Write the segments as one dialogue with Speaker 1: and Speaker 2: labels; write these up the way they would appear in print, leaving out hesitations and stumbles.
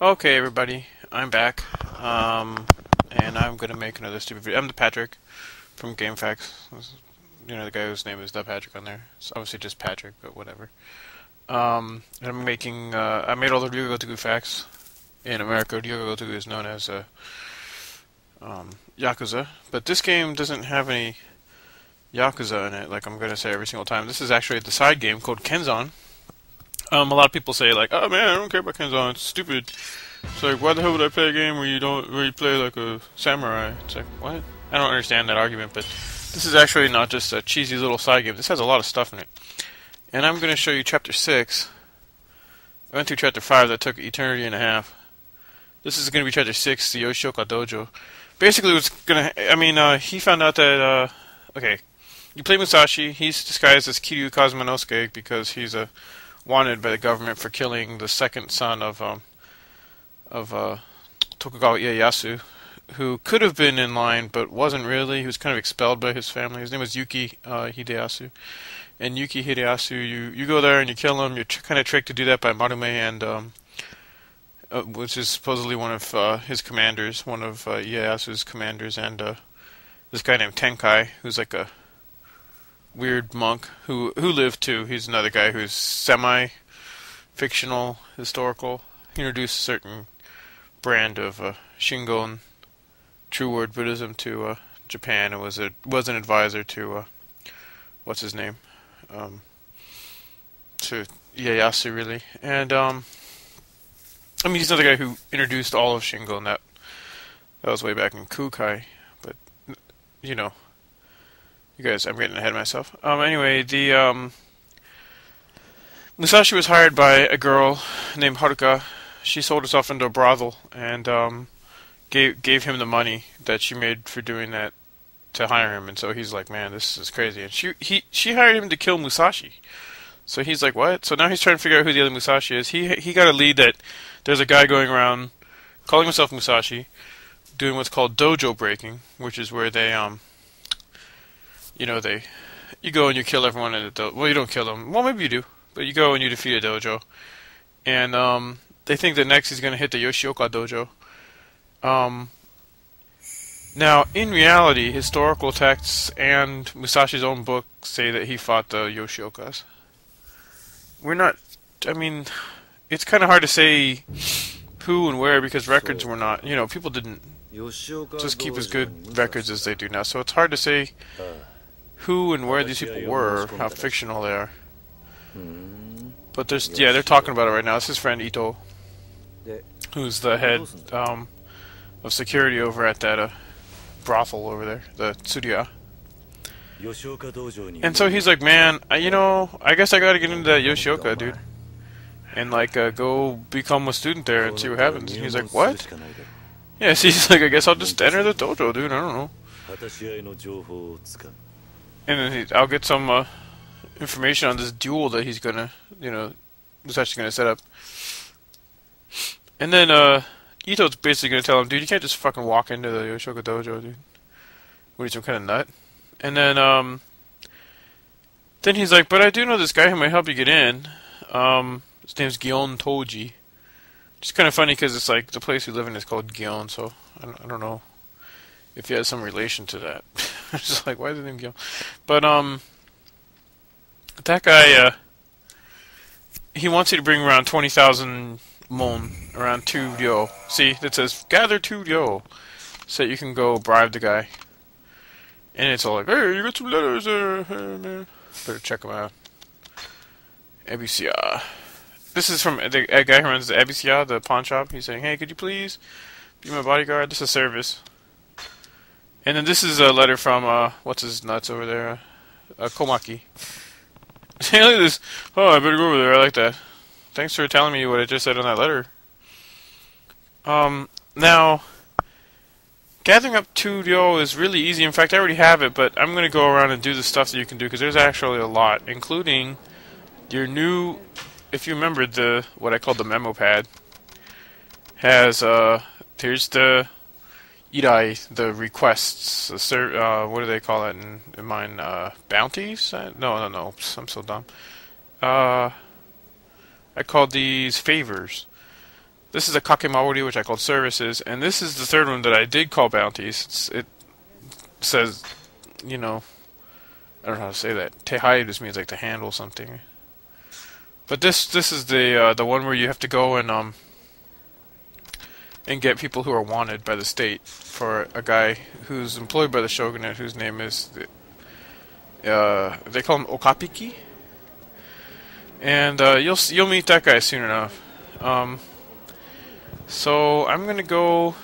Speaker 1: Okay, everybody, I'm back, and I'm gonna make another stupid video. I'm ThePatrick from GameFAQs. You know, the guy whose name is ThePatrick on there. It's obviously just Patrick, but whatever. And I'm making, I made all the Ryuu Gotoku facts. In America, Ryuu Gotoku is known as, Yakuza. But this game doesn't have any Yakuza in it, like I'm gonna say every single time. This is actually the side game called Kenzan. A lot of people say like, "Oh man, I don't care about Kenzan. It's stupid." It's like, why the hell would I play a game where you play like a samurai? It's like, what? I don't understand that argument. But this is actually not just a cheesy little side game. This has a lot of stuff in it, and I'm going to show you Chapter 6. I went through Chapter 5. That took eternity and a half. This is going to be Chapter 6, the Yoshioka Dojo. Basically, what's gonna, he found out that okay, you play Musashi. He's disguised as Kiryu Kazumanosuke because he's wanted by the government for killing the second son of Tokugawa Ieyasu, who could have been in line but wasn't really. He was kind of expelled by his family. His name was Yuki Hideyasu. And Yuki Hideyasu, you go there and you kill him. You're kind of tricked to do that by Marume, and which is supposedly one of his commanders, one of Ieyasu's commanders, and this guy named Tenkai, who's like a weird monk who lived too. He's another guy who's semi-fictional, historical. He introduced a certain brand of Shingon, True Word Buddhism, to Japan, and was an advisor to what's his name, to Ieyasu really. And he's another guy who introduced all of Shingon. That was way back in Kukai, but you know. You guys, I'm getting ahead of myself. Anyway, the Musashi was hired by a girl named Haruka. She sold herself into a brothel and gave him the money that she made for doing that to hire him. And so he's like, man, this is crazy. And she hired him to kill Musashi. So he's like, what? So now he's trying to figure out who the other Musashi is. He got a lead that there's a guy going around calling himself Musashi, doing what's called dojo breaking, which is where they you go and you kill everyone in the dojo. Well, you don't kill them. Well, maybe you do. But you go and you defeat a dojo. And they think that next he's going to hit the Yoshioka dojo. Now, in reality, historical texts and Musashi's own book say that he fought the Yoshiokas. It's kind of hard to say who and where because records were not, people didn't just keep as good records as they do now. So it's hard to say who and where these people were, how fictional they are. But they're talking about it right now. It's his friend Ito, who's the head of security over at that brothel over there, the Tsuruya. And so he's like, man, I guess I gotta get into that Yoshioka, dude. And go become a student there and see what happens. And he's like, what? Yeah, so he's like, I guess I'll just enter the dojo, dude, I don't know. And then I'll get some information on this duel that he's gonna, Musashi's gonna set up. And then Ito's basically gonna tell him, dude, you can't just fucking walk into the Yoshioka dojo, dude. What are you, some kind of nut? And then he's like, but I do know this guy who might help you get in. His name's Gion Toji. It's kind of funny because it's like the place we live in is called Gion, so I don't know if he has some relation to that. I'm just like, why is his name Gion? But that guy, he wants you to bring around 20,000 mon, around 2 ryo. See, that says gather 2 ryo, so that you can go bribe the guy. And it's all like, hey, you got some letters there, hey, man. Better check them out. Abisia. This is from a guy who runs the Abisia, the pawn shop. He's saying, hey, could you please be my bodyguard? This is service. And then this is a letter from, what's his nuts over there? Komaki. Hey, look at this. Oh, I better go over there. I like that. Thanks for telling me what I just said on that letter. Now, gathering up 2 ryo is really easy. In fact, I already have it, but I'm going to go around and do the stuff that you can do, because there's actually a lot, including your new, if you remember what I called the memo pad, has, here's the Irai, the requests, what do they call it in mine, bounties? No, I'm so dumb. I call these favors. This is a kakemawari, which I called services, and this is the third one that I did call bounties. It says, you know, I don't know how to say that. Tehai just means like to handle something. But this is the one where you have to go and get people who are wanted by the state for a guy who's employed by the shogunate, whose name is they call him Okapiki, and you'll meet that guy soon enough. So I'm gonna go,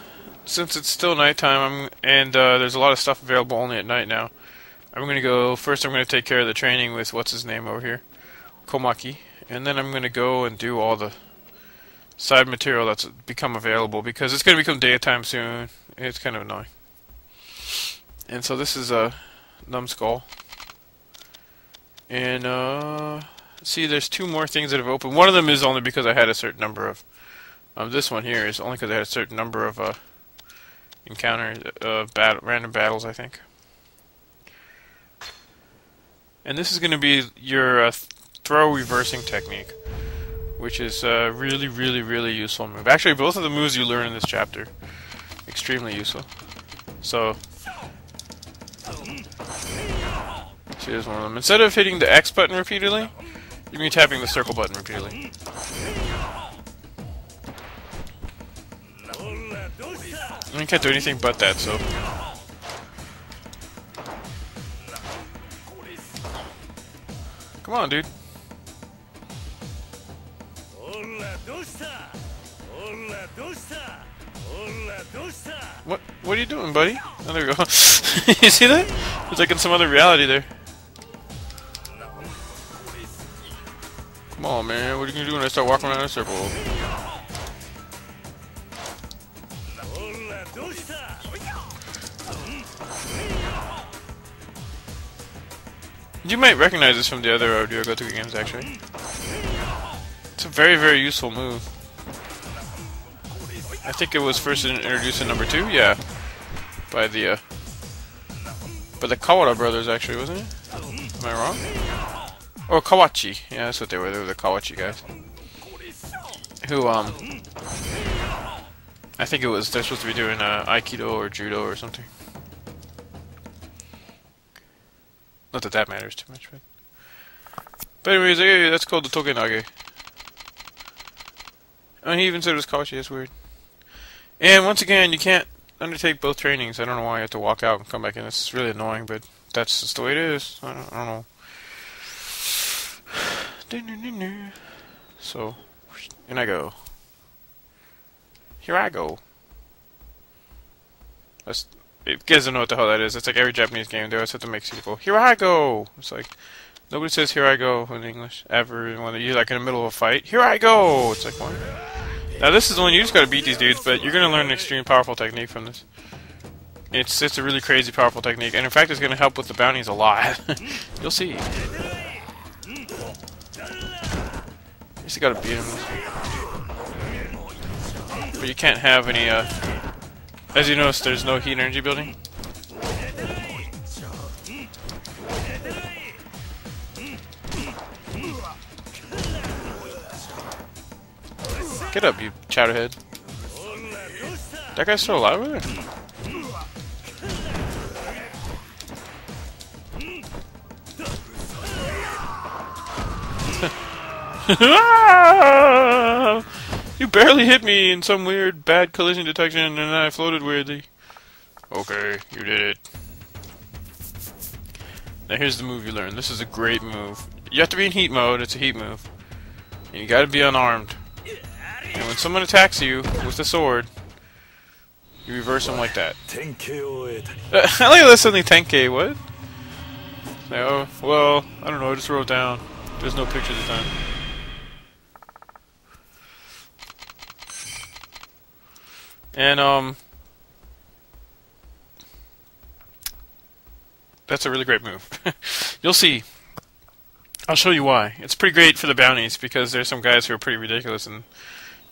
Speaker 1: since it's still nighttime, and there's a lot of stuff available only at night now. I'm gonna go first. I'm gonna take care of the training with what's his name over here, Komaki, and then I'm gonna go and do all the side material that's become available, because it's gonna become daytime soon. It's kind of annoying. And so this is a numbskull. And see, there's two more things that have opened. One of them is only because I had a certain number of. This one here is only because I had a certain number of encounters, random battles, I think. And this is going to be your throw reversing technique, which is a really, really, really useful move. Actually, both of the moves you learn in this chapter, extremely useful. So, see, there's one of them. Instead of hitting the X button repeatedly, you're going to be tapping the circle button repeatedly. And you can't do anything but that, so. Come on, dude. What are you doing, buddy? Oh, there we go. You see that? It's like in some other reality there. Come on, man. What are you gonna do when I start walking around in a circle? You might recognize this from the other Ryuu Gotoku games, actually. It's a very, very useful move. I think it was first introduced in number 2, yeah, by the Kawara brothers, actually, wasn't it? Am I wrong? Or Kawachi, yeah, that's what they were. They were the Kawachi guys. Who, I think they're supposed to be doing Aikido or Judo or something. Not that that matters too much, but anyways, yeah, that's called the Togenage. And he even said it was Kawachi. That's weird. And once again, you can't undertake both trainings. I don't know why you have to walk out and come back in. It's really annoying, but that's just the way it is. I don't know. So, in I go. Here I go. You guys don't know what the hell that is. It's like every Japanese game. They always have to make you go, here I go! It's like, nobody says here I go in English, ever. When you're like in the middle of a fight, here I go! It's like, what? Now this is the one you just gotta beat these dudes, but you're gonna learn an extremely powerful technique from this. It's a really crazy powerful technique, and in fact it's gonna help with the bounties a lot. You'll see. You just gotta beat him. But you can't have any, as you notice, there's no heat energy building. Get up, you chowderhead. That guy's still alive over there? You barely hit me in some weird bad collision detection and then I floated weirdly. Okay, you did it. Now here's the move you learn. This is a great move. You have to be in heat mode, it's a heat move. And you gotta be unarmed. And when someone attacks you with a sword, you reverse them like that. I like this suddenly Tenkei, what? Oh, well, I don't know, I just wrote down. There's no picture this time. And, that's a really great move. You'll see. I'll show you why. It's pretty great for the bounties, because there's some guys who are pretty ridiculous, and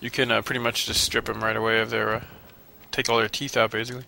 Speaker 1: you can pretty much just strip them right away of their, take all their teeth out, basically.